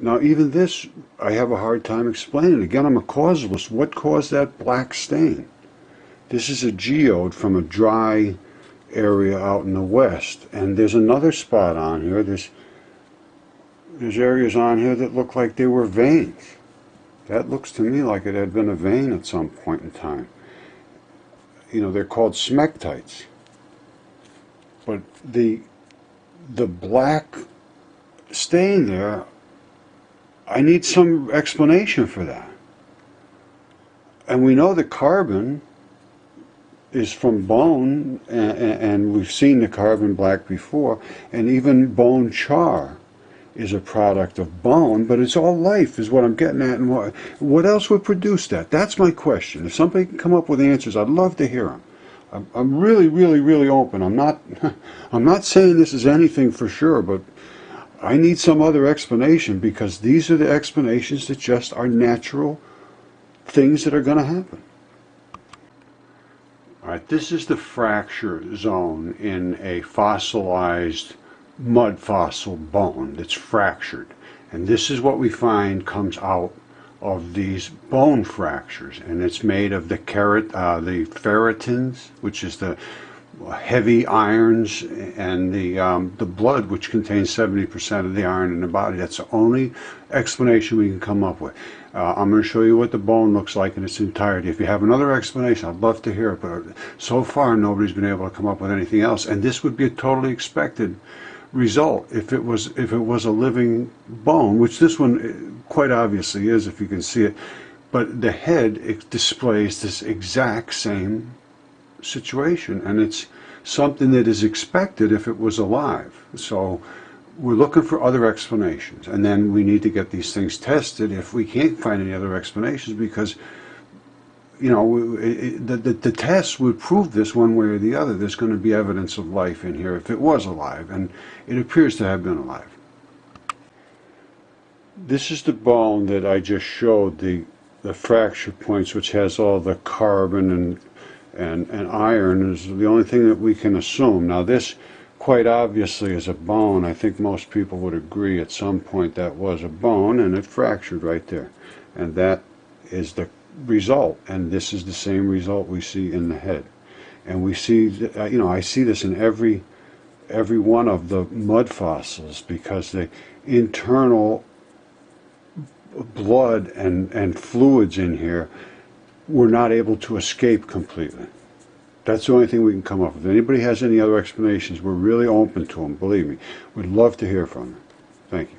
Now, even this, I have a hard time explaining. Again, I'm a causalist. What caused that black stain? This is a geode from a dry area out in the west. And there's another spot on here. There's areas on here that look like they were veins. That looks to me like it had been a vein at some point in time. You know, they're called smectites. But the black stain there, I need some explanation for that. And we know that carbon is from bone, and we've seen the carbon black before, and even bone char is a product of bone, but it's all life is what I'm getting at. And what else would produce that? That's my question. If somebody can come up with answers, I'd love to hear them. I'm really, really, really open. I'm not saying this is anything for sure, but I need some other explanation, because these are the explanations that just are natural things that are going to happen. All right, this is the fracture zone in a fossilized mud fossil bone that's fractured. And this is what we find comes out of these bone fractures. And it's made of the ferritins, which is the heavy irons, and the blood, which contains 70% of the iron in the body. That's the only explanation we can come up with. I'm going to show you what the bone looks like in its entirety. If you have another explanation, I'd love to hear it, but so far nobody's been able to come up with anything else. And this would be a totally expected result if it was a living bone, which this one quite obviously is, if you can see it. But the head, it displays this exact same situation, and it's something that is expected if it was alive. So we're looking for other explanations, and then we need to get these things tested if we can't find any other explanations, because you know, the tests would prove this one way or the other. There's going to be evidence of life in here if it was alive, and it appears to have been alive. This is the bone that I just showed, the fracture points, which has all the carbon and iron is the only thing that we can assume. Now this quite obviously is a bone. I think most people would agree at some point that was a bone, and it fractured right there. And that is the result, and this is the same result we see in the head. And we see, you know, I see this in every one of the mud fossils, because the internal blood and fluids in here were not able to escape completely. That's the only thing we can come up with. If anybody has any other explanations, we're really open to them, believe me. We'd love to hear from them. Thank you.